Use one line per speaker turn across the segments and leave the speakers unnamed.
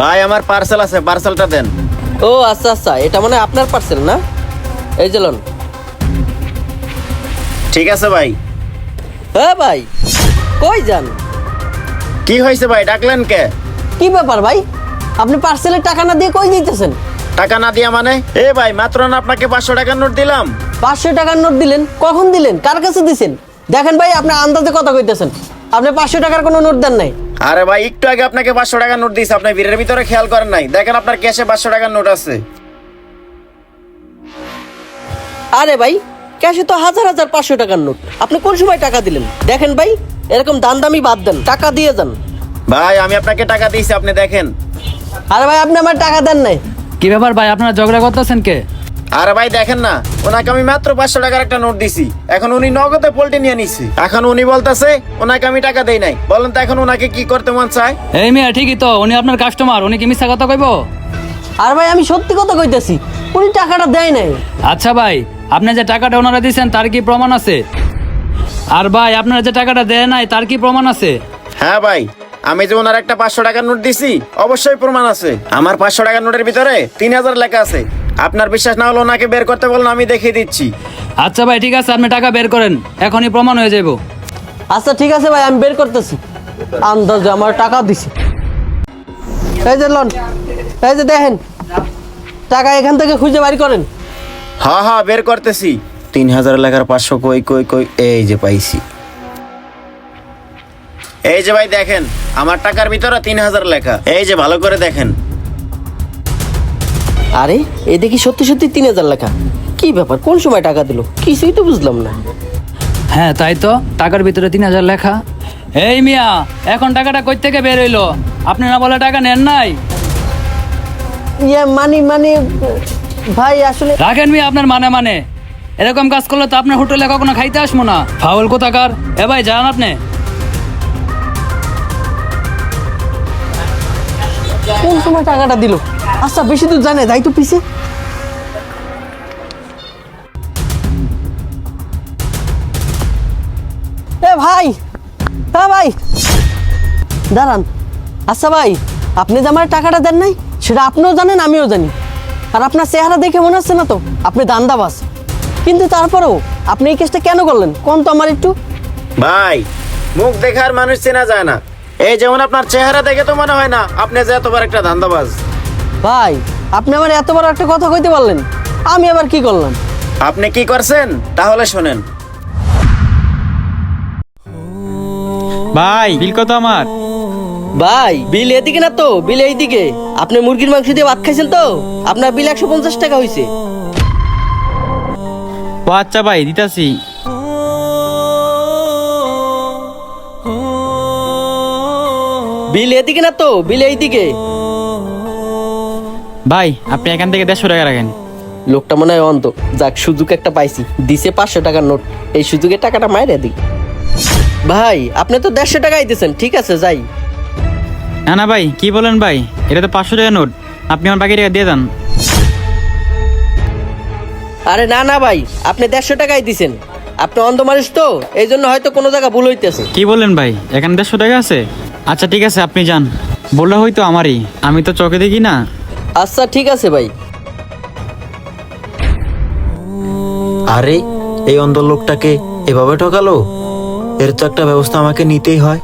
ভাই আমার পার্সেল আছে, পার্সেলটা দেন।
ও আচ্ছা আচ্ছা, এটা মানে আপনার পার্সেল না? এই যে লন।
ঠিক আছে ভাই।
হ্যাঁ ভাই, কই যান?
কি হয়েছে ভাই, ডাকলেন কে?
কি ব্যাপার ভাই, আপনি পার্সেলের টাকা না দিয়ে কই দিতেছেন?
টাকা না দিয়া মানে? এ ভাই মাত্র না আপনাকে 500 টাকার নোট দিলাম।
500 টাকার নোট দিলেন? কখন দিলেন, কার কাছে দিছেন? দেখেন ভাই, আপনি আন্দাজে কথা কইতেছেন। আপনি 500 টাকার কোনো নোট দেন নাই।
আরে ভাই একটু আগে আপনাকে 500 টাকার নোট দিয়েছি, আপনি ভিড়ের ভিতরে খেয়াল করেন নাই? দেখেন আপনার ক্যাশে 500 টাকার নোট আছে।
আরে ভাই, ক্যাশে তো হাজার হাজার 500 টাকার নোট। আপনি কোন সময় টাকা দিলেন? দেখেন ভাই, এরকম দামদামি বাদ দেন, টাকা দিয়ে যান।
ভাই আমি আপনাকে টাকা দিয়েছি, আপনি দেখেন।
আরে ভাই, আপনি আমার টাকা দেন নাই।
কি ব্যাপার ভাই, আপনারা ঝগড়া করতেছেন কে?
আরে ভাই দেখেন না, ওনাকে আমি মাত্র 500 টাকার একটা নোট দিছি, এখন উনি নগদে পল্টে নিয়ে নিছে। এখন উনি বলতেছে ওনাকে আমি টাকা দেই নাই। বলেন তো এখন ওনাকে কি করতে মন চায়?
এই মিয়া ঠিকই তো, উনি আপনার কাস্টমার, উনি কি মিথ্যা কথা কইব?
আর ভাই আমি সত্যি কথা কইতেছি, উনি টাকাটা দেয় নাই।
আচ্ছা ভাই, আপনি যে টাকাটা ওনারা দিয়েছেন তার কি প্রমাণ আছে? আর ভাই আপনারা যে টাকাটা দেয় নাই তার কি প্রমাণ আছে?
হ্যাঁ ভাই, আমি যে ওনার একটা 500 টাকার নোট দিছি, অবশ্যই প্রমাণ আছে। আমার 500 টাকার নোটের ভিতরে 3000 লেখা আছে। আপনার বিশ্বাস না হলে ওনাকে বের করতে বলুন, আমি দেখিয়ে দিচ্ছি।
আচ্ছা ভাই ঠিক আছে, আপনি টাকা বের করেন, এখনই প্রমাণ হয়ে যাইব।
আচ্ছা ঠিক আছে ভাই, আমি বের করতেছি। আন্দাজে আমার টাকা দিছি। এই যে লন, এই যে দেখেন টাকা, এখান থেকে খুঁজে বাড়ি করেন।
হ্যাঁ হ্যাঁ বের করতেছি। 3000 লেখার 500 কই কই কই, এই যে পাইছি। এই যে ভাই দেখেন, আমার টাকার ভিতরে 3000 লেখা। এই যে ভালো করে দেখেন।
আরে এই দেখি সত্যি সত্যি 3000 লেখা। কি ব্যাপার, কোন সময় টাকা দিল কিছুই তো বুঝলাম না।
হ্যাঁ তাই তো, টাকার ভিতরে 3000 লেখা। এই মিয়া, এখন টাকাটা কই থেকে বের হইলো? আপনি না বলে টাকা নেন নাই?
ইয়ে মানে ভাই আসলে
রাখেন মিয়া আপনার মানে মানে, এরকম কাজ করলে তো আপনার হোটেলে কখনো খাইতে আসবো না। ফাউল কোথাকার। এ ভাই যান আপনি।
কোন সময় টাকাটা দিল? আচ্ছা বেশি দূর জানে, যাই তো পিছে। এ ভাই, হ্যাঁ ভাই দাঁড়ান। আচ্ছা ভাই, আপনি যে আমার টাকাটা দেন নাই সেটা আপনিও জানেন আমিও জানি। আর আপনার চেহারা দেখে মনে হচ্ছে না তো আপনি দান্দাবাজ। কিন্তু তারপরেও আপনি এই কেসটা কেন করলেন কোন তো আমার একটু।
ভাই মুখ দেখে আর মানুষ চেনা যায় না। এই যেমন আপনার চেহারা দেখে তো মনে হয় না আপনি যে এত বড় একটা ধান্দাবাজ।
ভাই আপনি আমার এত বড় একটা কথা কইতে পারলেন, আমি আবার কি করলাম?
আপনি কি করছেন তাহলে শোনেন।
ভাই বিল কত আমার?
ভাই বিল এদিকে না তো, বিল এইদিকে। আপনি মুরগির মাংস দিয়ে ভাত খাইছেন তো, আপনার বিল 150 টাকা হয়েছে।
ও আচ্ছা ভাই দিতাছি।
বিল এদিকে না তো, বিল এইদিকে।
ভাই আপনি এখান থেকে 150 টাকা রাখেন।
লোকটা মনে হয় অন্ত। যাক, সুযোগ একটা পাইছি, দিছে 500 টাকার নোট। এই সুযোগে টাকাটা মাইরে দিই। ভাই আপনি তো 150 টাকাই দিয়েছেন, ঠিক আছে যাই।
না না ভাই কি বলেন ভাই, এটা তো 500 টাকা নোট, আপনি আমার বাকি টাকা দিয়ে দেন।
আরে না না ভাই, আপনি 150 টাকাই দিছেন। আপনি অন্ধ মানুষ তো, এই জন্য হয়তো কোনো জায়গা ভুল হইতেছে।
কি বলেন ভাই, এখানে 150 টাকা আছে? আচ্ছা ঠিক আছে আপনি যান। বললে হয়তো আমারই, আমি তো চোখে দেখি না।
আচ্ছা ঠিক আছে ভাই।
আরে এই অন্ধ লোকটাকে এভাবে ঠকালো, এর তো একটা ব্যবস্থা আমাকে নিতেই হয়।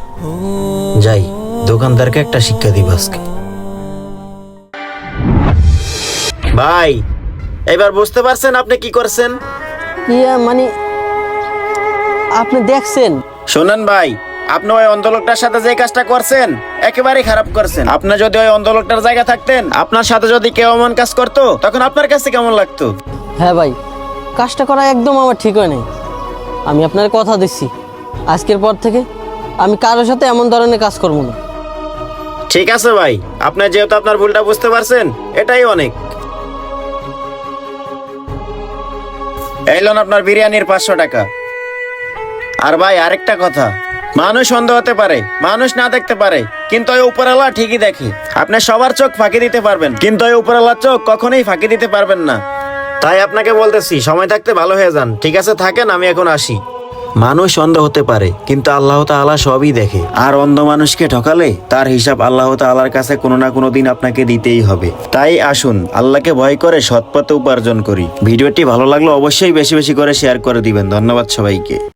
যাই, দোকানদারকে একটা শিক্ষা দিব আজকে। ভাই এবার বুঝতে পারছেন আপনি কি করছেন?
ইয়া মানে আপনি দেখছেন?
শোনেন ভাই, আপনি ওই অন্ধ লোকটার সাথে যে কাজটা করছেন একেবারেই খারাপ করছেন। আপনি যদি ওই অন্ধ লোকটার জায়গা থাকতেন, আপনার সাথে যদি কেউ এমন কাজ করতো, তখন আপনার কাছে কেমন লাগতো?
হ্যাঁ ভাই, কাজটা করা একদম আমার ঠিক হয় নাই। আমি আপনার কথা দিচ্ছি, আজকের পর থেকে আমি কারোর সাথে এমন ধরনের কাজ করবো না।
ঠিক আছে ভাই, আপনি যেহেতু আপনার ভুলটা বুঝতে পারছেন, এটাই অনেক। এই লোন আপনার বিরিয়ানির 500 টাকা। আর ভাই আরেকটা কথা, মানুষ অন্ধ হতে পারে, মানুষ না দেখতে পারে, কিন্তু ওই উপরওয়ালা ঠিকই দেখে। আপনি সবার চোখ ফাঁকি দিতে পারবেন, কিন্তু ওই উপরওয়ালার চোখ কখনোই ফাঁকি দিতে পারবেন না। তাই আপনাকে বলতেছি, সময় থাকতে ভালো হয়ে যান। ঠিক আছে থাকেন, আমি এখন আসি। মানুষ অন্ধ হতে পারে কিন্তু আল্লাহ তাআলা সবই দেখে, আর অন্ধ মানুষকে ঠকালে তার হিসাব আল্লাহ তাআলার কাছে কোনো না কোনো দিন আপনাকে দিতেই হবে। তাই আসুন আল্লাহকে ভয় করে সৎ পথে উপার্জন করি। ভিডিওটি ভালো লাগলে অবশ্যই বেশি বেশি করে শেয়ার করে দিবেন। ধন্যবাদ সবাইকে।